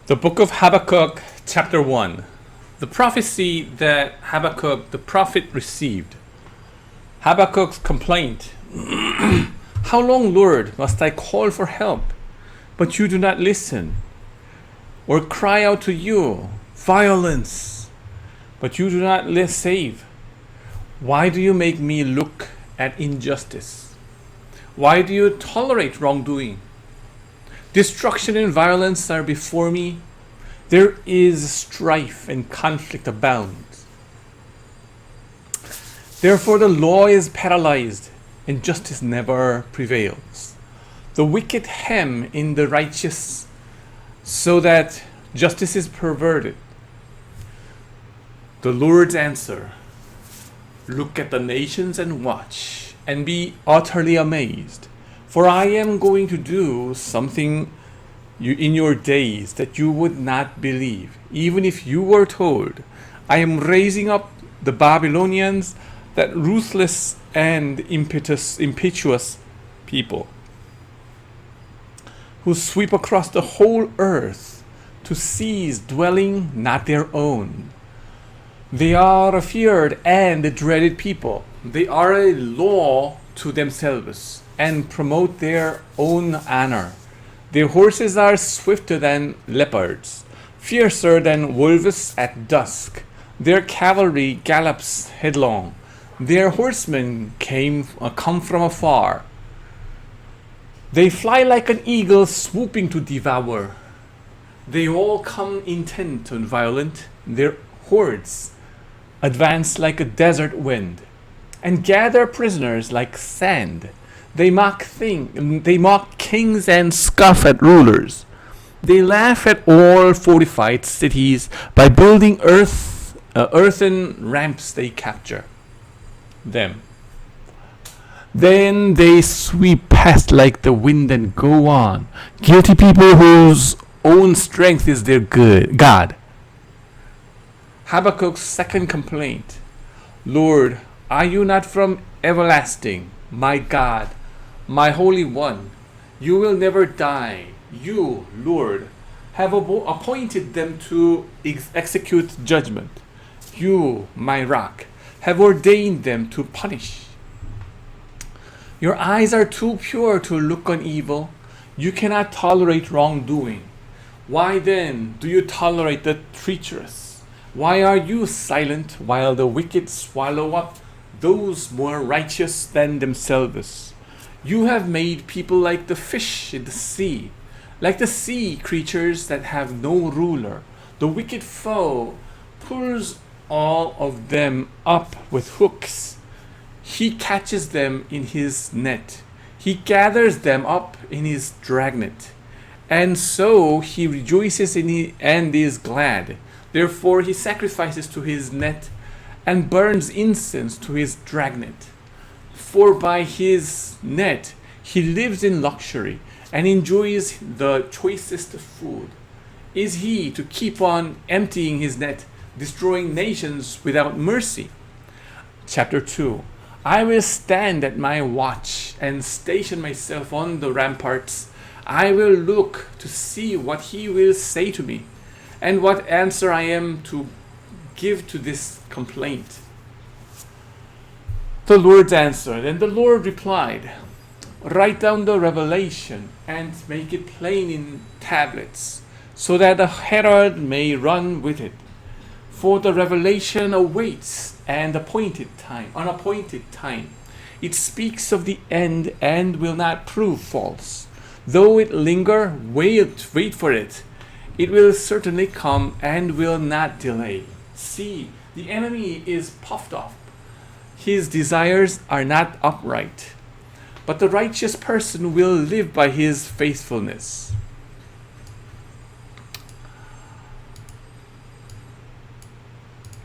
The book of Habakkuk, chapter 1. The prophecy that Habakkuk the prophet received. Habakkuk's complaint. How long, Lord, must I call for help, but you do not listen? Or cry out to you, violence, but you do not save? Why do you make me look at injustice? Why do you tolerate wrongdoing? Destruction and violence are before me. There is strife and conflict abounds. Therefore the law is paralyzed and justice never prevails. The wicked hem in the righteous so that justice is perverted. The Lord's answer: look at the nations and watch and be utterly amazed. For I am going to do something in your days that you would not believe, even if you were told. I am raising up the Babylonians, that ruthless and impetuous people, who sweep across the whole earth to seize dwelling not their own. They are a feared and a dreaded people. They are a law to themselves and promote their own honor. Their horses are swifter than leopards, fiercer than wolves at dusk. Their cavalry gallops headlong. Their horsemen come from afar. They fly like an eagle swooping to devour. They all come intent on violence. Their hordes advance like a desert wind and gather prisoners like sand. They mock kings and scoff at rulers. They laugh at all fortified cities. By building earthen ramps they capture them. Then they sweep past like the wind and go on. Guilty people whose own strength is their God. Habakkuk's second complaint. Lord, are you not from everlasting, my God, my Holy One? You will never die. You, Lord, have appointed them to execute judgment. You, my rock, have ordained them to punish. Your eyes are too pure to look on evil. You cannot tolerate wrongdoing. Why then do you tolerate the treacherous? Why are you silent while the wicked swallow up those more righteous than themselves? You have made people like the fish in the sea, like the sea creatures that have no ruler. The wicked foe pulls all of them up with hooks. He catches them in his net. He gathers them up in his dragnet. And so he rejoices and is glad. Therefore he sacrifices to his net and burns incense to his dragnet. For by his net he lives in luxury and enjoys the choicest food. Is he to keep on emptying his net, destroying nations without mercy? Chapter 2. I will stand at my watch and station myself on the ramparts. I will look to see what he will say to me, and what answer I am to give to this complaint. The Lord's answer. Then the Lord replied, write down the revelation and make it plain in tablets, so that the herald may run with it. For the revelation awaits an appointed time. It speaks of the end and will not prove false. Though it linger, wait for it. It will certainly come and will not delay. See, the enemy is puffed up. His desires are not upright, but the righteous person will live by his faithfulness.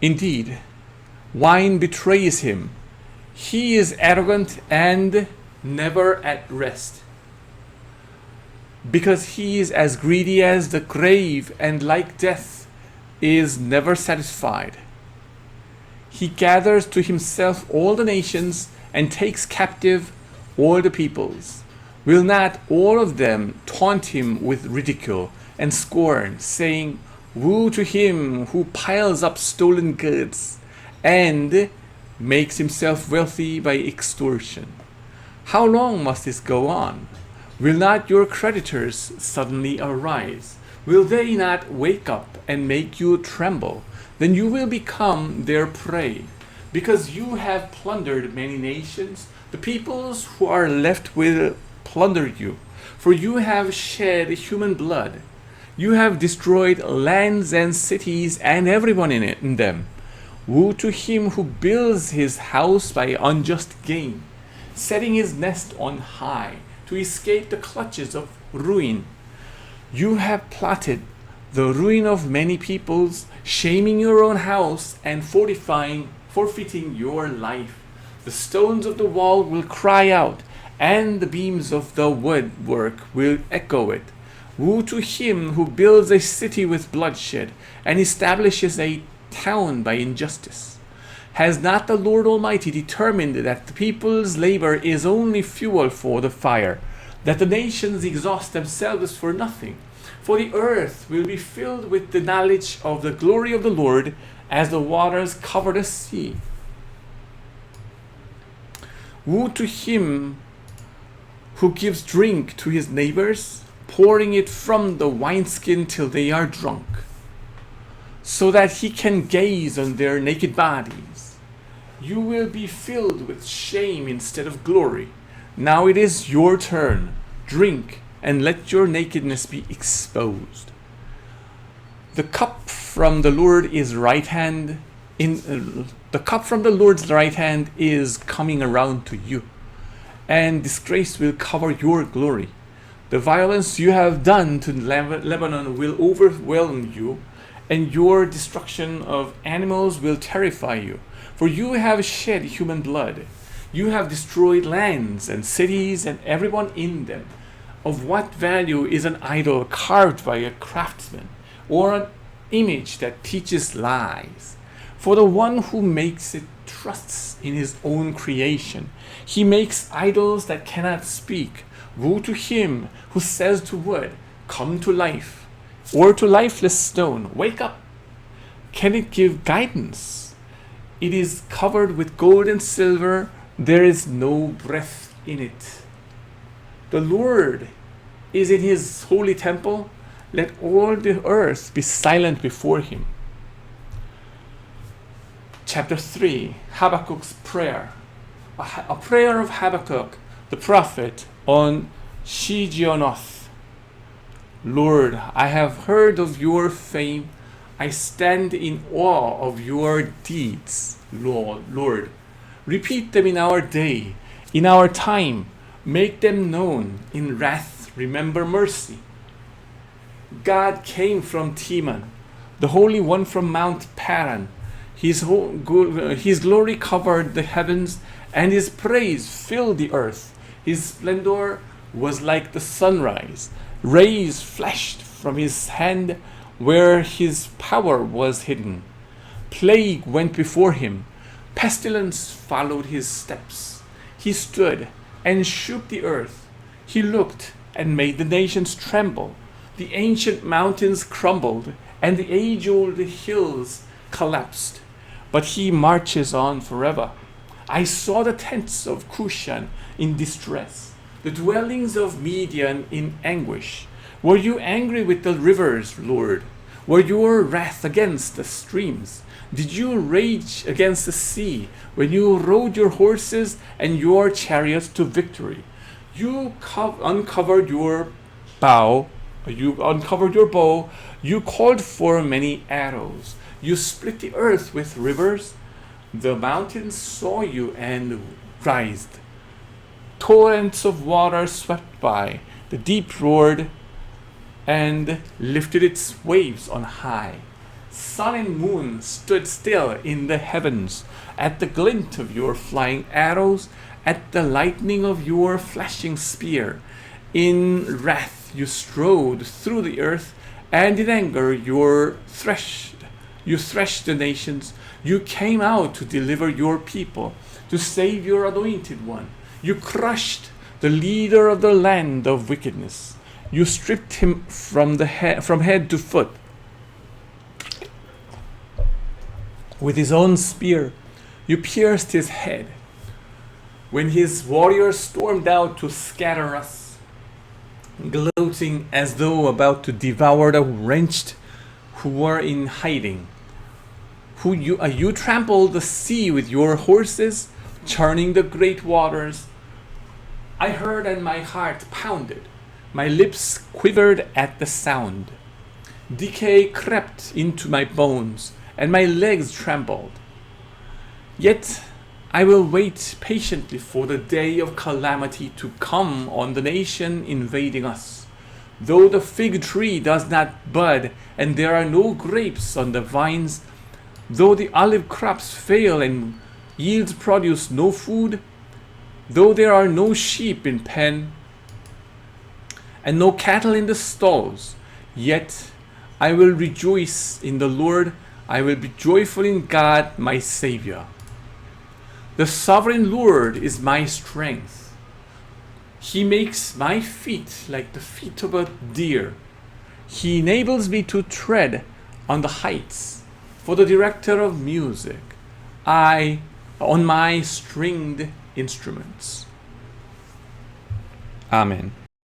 Indeed, wine betrays him. He is arrogant and never at rest, because he is as greedy as the grave, and like death is never satisfied. He gathers to himself all the nations and takes captive all the peoples. Will not all of them taunt him with ridicule and scorn, saying, Woe to him who piles up stolen goods and makes himself wealthy by extortion. How long must this go on? Will not your creditors suddenly arise? Will they not wake up and make you tremble? Then you will become their prey. Because you have plundered many nations, the peoples who are left will plunder you. For you have shed human blood. You have destroyed lands and cities and everyone in them. Woe to him who builds his house by unjust gain, setting his nest on high to escape the clutches of ruin. You have plotted the ruin of many peoples, shaming your own house and forfeiting your life. The stones of the wall will cry out, and the beams of the woodwork will echo it. Woe to him who builds a city with bloodshed and establishes a town by injustice. Has not the Lord Almighty determined that the people's labor is only fuel for the fire, that the nations exhaust themselves for nothing? For the earth will be filled with the knowledge of the glory of the Lord as the waters cover the sea. Woe to him who gives drink to his neighbors, pouring it from the wineskin till they are drunk, so that he can gaze on their naked bodies. You will be filled with shame instead of glory. Now it is your turn. Drink, and let your nakedness be exposed. The cup from the Lord is right hand. The cup from the Lord's right hand is coming around to you, and disgrace will cover your glory. The violence you have done to Lebanon will overwhelm you, and your destruction of animals will terrify you. For you have shed human blood. You have destroyed lands and cities and everyone in them. Of what value is an idol carved by a craftsman, or an image that teaches lies? For the one who makes it trusts in his own creation. He makes idols that cannot speak. Woe to him who says to wood, Come to life, or to lifeless stone, Wake up. Can it give guidance? It is covered with gold and silver. There is no breath in it. The Lord is in his holy temple. Let all the earth be silent before him. Chapter 3, Habakkuk's prayer. A prayer of Habakkuk, the prophet, on Shigionoth. Lord, I have heard of your fame. I stand in awe of your deeds, Lord. Repeat them in our day, in our time. Make them known. In wrath, remember mercy. God came from Teman, the Holy One from Mount Paran. His glory covered the heavens, and his praise filled the earth. His splendor was like the sunrise. Rays flashed from his hand where his power was hidden. Plague went before him. Pestilence followed his steps. He stood and shook the earth. He looked and made the nations tremble. The ancient mountains crumbled, and the age-old hills collapsed. But he marches on forever. I saw the tents of Cushan in distress, the dwellings of Midian in anguish. Were you angry with the rivers, Lord? Were your wrath against the streams? Did you rage against the sea when you rode your horses and your chariots to victory? You uncovered your bow. You called for many arrows. You split the earth with rivers. The mountains saw you and writhed. Torrents of water swept by. The deep roared and lifted its waves on high. Sun and moon stood still in the heavens at the glint of your flying arrows, at the lightning of your flashing spear. In wrath you strode through the earth, and in anger you threshed the nations. You came out to deliver your people, to save your anointed one. You crushed the leader of the land of wickedness, You stripped him from head to foot. With his own spear, you pierced his head. When his warriors stormed out to scatter us, gloating as though about to devour the wrenched who were in hiding. You trampled the sea with your horses, churning the great waters. I heard and my heart pounded. My lips quivered at the sound. Decay crept into my bones, and my legs trembled. Yet I will wait patiently for the day of calamity to come on the nation invading us. Though the fig tree does not bud, and there are no grapes on the vines, though the olive crops fail and yields produce no food, though there are no sheep in pen, and no cattle in the stalls, yet I will rejoice in the Lord. I will be joyful in God, my Savior. The sovereign Lord is my strength. He makes my feet like the feet of a deer. He enables me to tread on the heights. For the director of music, I on my stringed instruments. Amen.